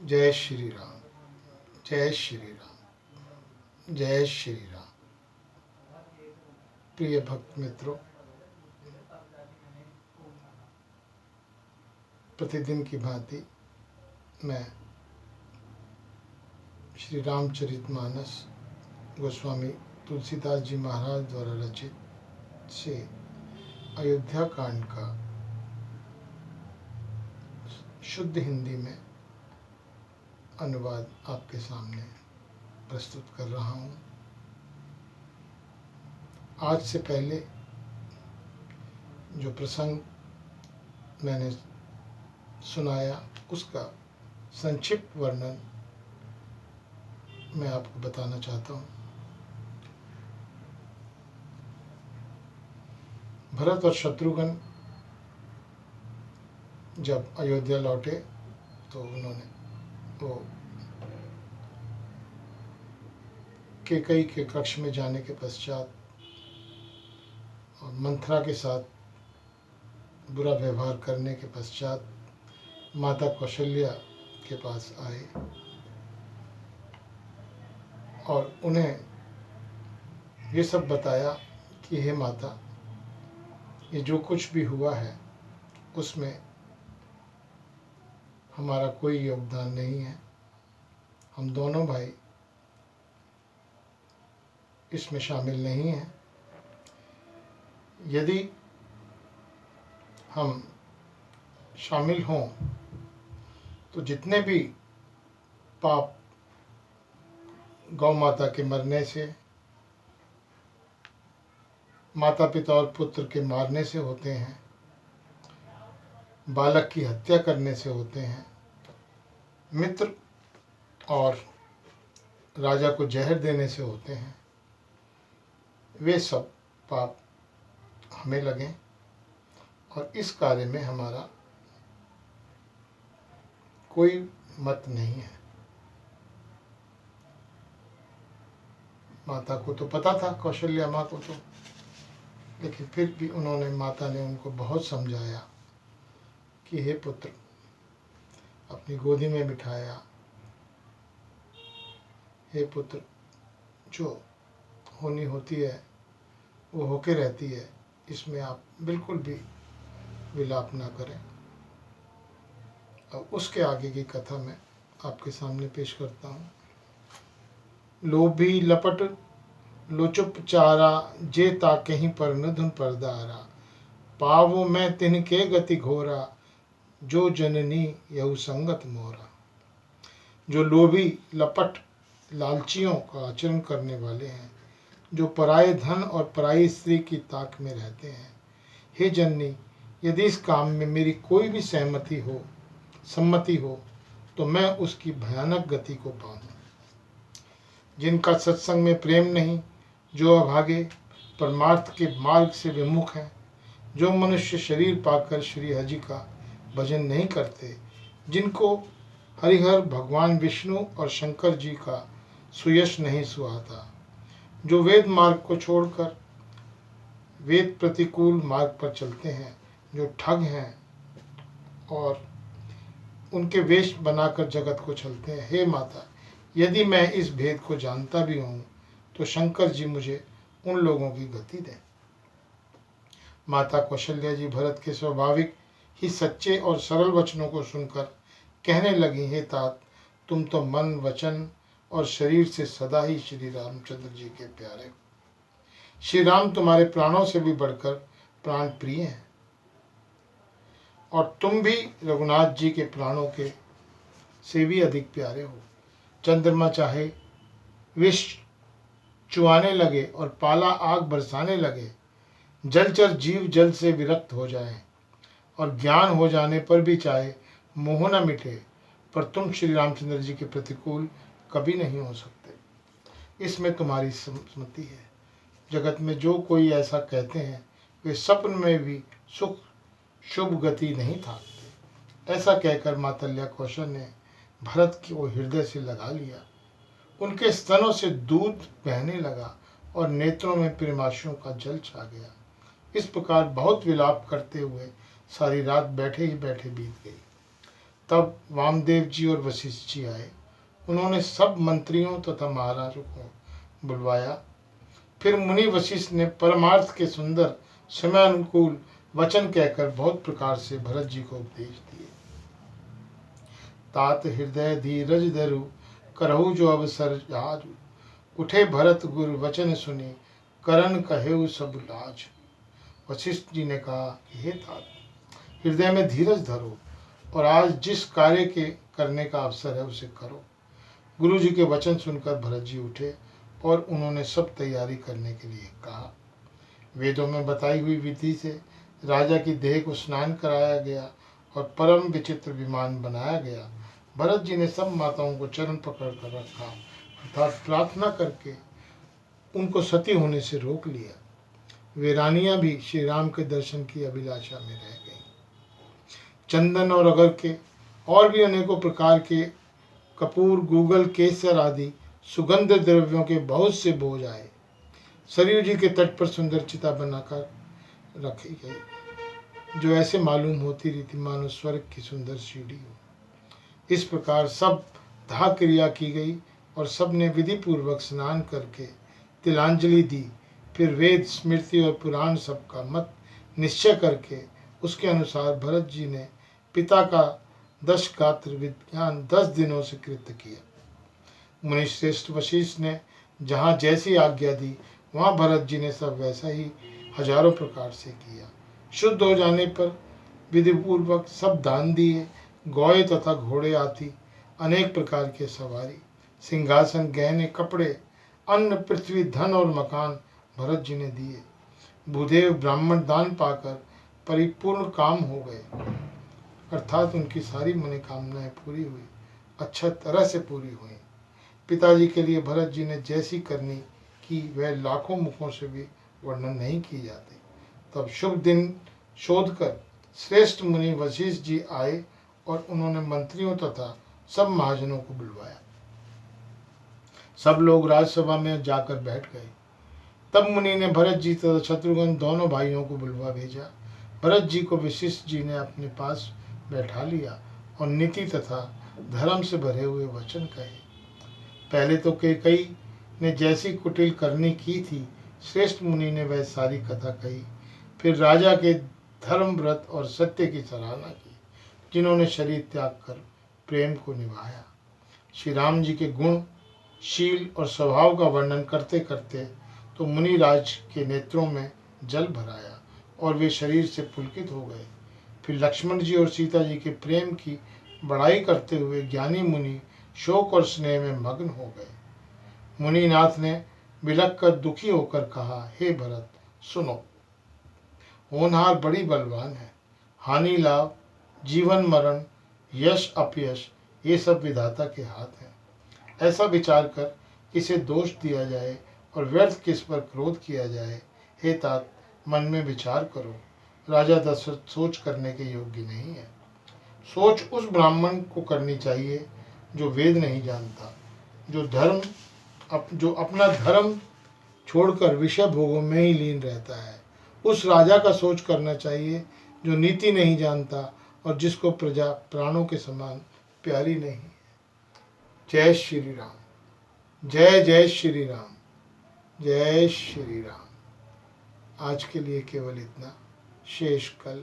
जय श्री राम, जय श्री राम, जय श्री राम। प्रिय भक्त मित्रों, प्रतिदिन की भांति मैं श्री रामचरितमानस गोस्वामी तुलसीदास जी महाराज द्वारा रचित से अयोध्या कांड का शुद्ध हिंदी में अनुवाद आपके सामने प्रस्तुत कर रहा हूँ। आज से पहले जो प्रसंग मैंने सुनाया उसका संक्षिप्त वर्णन मैं आपको बताना चाहता हूँ। भरत और शत्रुघ्न जब अयोध्या लौटे तो उन्होंने वो कैकेयी के कक्ष में जाने के पश्चात और मंथरा के साथ बुरा व्यवहार करने के पश्चात माता कौशल्या के पास आए और उन्हें ये सब बताया कि हे माता, ये जो कुछ भी हुआ है उसमें हमारा कोई योगदान नहीं है। हम दोनों भाई इसमें शामिल नहीं हैं। यदि हम शामिल हों तो जितने भी पाप गौ माता के मरने से, माता पिता और पुत्र के मारने से होते हैं, बालक की हत्या करने से होते हैं, मित्र और राजा को जहर देने से होते हैं, वे सब पाप हमें लगें और इस कार्य में हमारा कोई मत नहीं है। माता को तो पता था, कौशल्या माँ को तो, लेकिन फिर भी माता ने उनको बहुत समझाया कि हे पुत्र, अपनी गोदी में बिठाया, हे पुत्र, जो होनी होती है वो होके रहती है, इसमें आप बिल्कुल भी विलाप ना करें। अब उसके आगे की कथा मैं आपके सामने पेश करता हूँ। लोभी लपट लोचुप चारा, जे ताकहीं पर निधुन परदारा, पावो मैं तिनके गति घोरा, जो जननी यहु संगत मोरा। जो लोभी लपट लालचियों का आचरण करने वाले हैं, जो पराये धन और पराई स्त्री की ताक में रहते हैं, हे जननी, यदि इस काम में मेरी कोई भी सम्मति हो तो मैं उसकी भयानक गति को पाऊँ। जिनका सत्संग में प्रेम नहीं, जो अभागे परमार्थ के मार्ग से विमुख हैं, जो मनुष्य शरीर पाकर श्री हरि का भजन नहीं करते, जिनको हरिहर भगवान विष्णु और शंकर जी का सुयश नहीं सुहाता, जो वेद मार्ग को छोड़कर वेद प्रतिकूल मार्ग पर चलते हैं, जो ठग हैं और उनके वेश बनाकर जगत को चलते हैं। हे माता, यदि मैं इस भेद को जानता भी हूँ तो शंकर जी मुझे उन लोगों की गति दें। माता कौशल्या जी भरत के स्वाभाविक ही सच्चे और सरल वचनों को सुनकर कहने लगी, हे तात, तुम तो मन, वचन और शरीर से सदा ही श्री रामचंद्र जी के प्यारे हो। श्री राम तुम्हारे प्राणों से भी बढ़कर प्राण प्रिय हैं और तुम भी रघुनाथ जी के प्राणों के से भी अधिक प्यारे हो। चंद्रमा चाहे विष चुआने लगे और पाला आग बरसाने लगे, जलचर जीव जल से विरक्त हो जाए और ज्ञान हो जाने पर भी चाहे मोह न मिटे, पर तुम श्री रामचंद्र जी के प्रतिकूल कभी नहीं हो सकते। इसमें तुम्हारी सम्मति है। जगत में जो कोई ऐसा कहते हैं वे स्वप्न में भी सुख शुभ गति नहीं थाकते। ऐसा कहकर मातल्या कौशल ने भरत को हृदय से लगा लिया। उनके स्तनों से दूध बहने लगा और नेत्रों में प्रेमाशुओं का जल छा गया। इस प्रकार बहुत विलाप करते हुए सारी रात बैठे ही बैठे बीत गई। तब वामदेव जी और वशिष्ठ जी आए। उन्होंने सब मंत्रियों तथा महाराजों को बुलवाया। फिर मुनि वशिष्ठ ने परमार्थ के सुंदर समय अनुकूल वचन कहकर बहुत प्रकार से भरत जी को उपदेश दिए। तात हृदय धीरज धरु करहु जो अवसर आजु, उठे भरत गुरु वचन सुनी करन कहेउ सब लाज। वशिष्ठ जी ने कहा कि हे तात, हृदय में धीरज धरो और आज जिस कार्य के करने का अवसर है उसे करो। गुरु जी के वचन सुनकर भरत जी उठे और उन्होंने सब तैयारी करने के लिए कहा। वेदों में बताई हुई विधि से राजा की देह को स्नान कराया गया और परम विचित्र विमान बनाया गया। भरत जी ने सब माताओं को चरण पकड़ कर रखा, अर्थात प्रार्थना करके उनको सती होने से रोक लिया। वे रानियां भी श्री राम के दर्शन की अभिलाषा में रह गईं। चंदन और अगर के और भी अनेकों प्रकार के कपूर, गूगल, केसर आदि सुगंध द्रव्यों के बहुत से बोझ आए। सरयू जी के तट पर सुंदर चिता बनाकर रखी गई, जो ऐसे मालूम होती रीति मानो स्वर्ग की सुंदर सीढ़ी हो। इस प्रकार सब दाह क्रिया की गई और सब ने विधि पूर्वक स्नान करके तिलांजलि दी। फिर वेद, स्मृति और पुराण सबका मत निश्चय करके उसके अनुसार भरत जी ने पिता का 10 गात्र विज्ञान 10 दिनों से कृत्य किया। मुनिश्रेष्ठ वशिष्ठ ने जहाँ जैसी आज्ञा दी वहाँ भरत जी ने सब वैसा ही हजारों प्रकार से किया। शुद्ध हो जाने पर विधिपूर्वक सब दान दिए। गौए तथा घोड़े आदि अनेक प्रकार के सवारी, सिंहासन, गहने, कपड़े, अन्न, पृथ्वी, धन और मकान भरत जी ने दिए। भूदेव ब्राह्मण दान पाकर परिपूर्ण काम हो गए, अर्थात उनकी सारी मनोकामनाएं पूरी हुई, अच्छा तरह से पूरी हुई। पिताजी के लिए भरत जी ने जैसी करनी की वह लाखों मुखों से भी वर्णन नहीं की जाती। तब शुभ दिन शोध कर श्रेष्ठ मुनि वशिष्ठ जी आए और उन्होंने मंत्रियों तथा सब महाजनों को बुलवाया। सब लोग राजसभा में जाकर बैठ गए। तब मुनि ने भरत जी तथा शत्रुघ्न दोनों भाइयों को बुलवा भेजा। भरत जी को वशिष्ठ जी ने अपने पास बैठा लिया और नीति तथा धर्म से भरे हुए वचन कहे। पहले तो कैकेयी ने जैसी कुटिल करनी की थी, श्रेष्ठ मुनि ने वह सारी कथा कही। फिर राजा के धर्म, व्रत और सत्य की सराहना की, जिन्होंने शरीर त्याग कर प्रेम को निभाया। श्री राम जी के गुण, शील और स्वभाव का वर्णन करते करते तो मुनिराज के नेत्रों में जल भराया और वे शरीर से पुलकित हो गए। फिर लक्ष्मण जी और सीता जी के प्रेम की बड़ाई करते हुए ज्ञानी मुनि शोक और स्नेह में मग्न हो गए। मुनिनाथ ने बिलख कर दुखी होकर कहा, हे भरत सुनो, होनहार बड़ी बलवान है। हानि लाभ, जीवन मरण, यश अपयश, ये सब विधाता के हाथ है। ऐसा विचार कर किसे दोष दिया जाए और व्यर्थ किस पर क्रोध किया जाए। हे तात, मन में विचार करो। राजा दशरथ सोच करने के योग्य नहीं है। सोच उस ब्राह्मण को करनी चाहिए जो वेद नहीं जानता, जो अपना धर्म छोड़कर विषय भोगों में ही लीन रहता है। उस राजा का सोच करना चाहिए जो नीति नहीं जानता और जिसको प्रजा प्राणों के समान प्यारी नहीं है। जय श्री राम। जय जय श्री राम। जय श्री राम। आज के लिए केवल इतना, शेष कल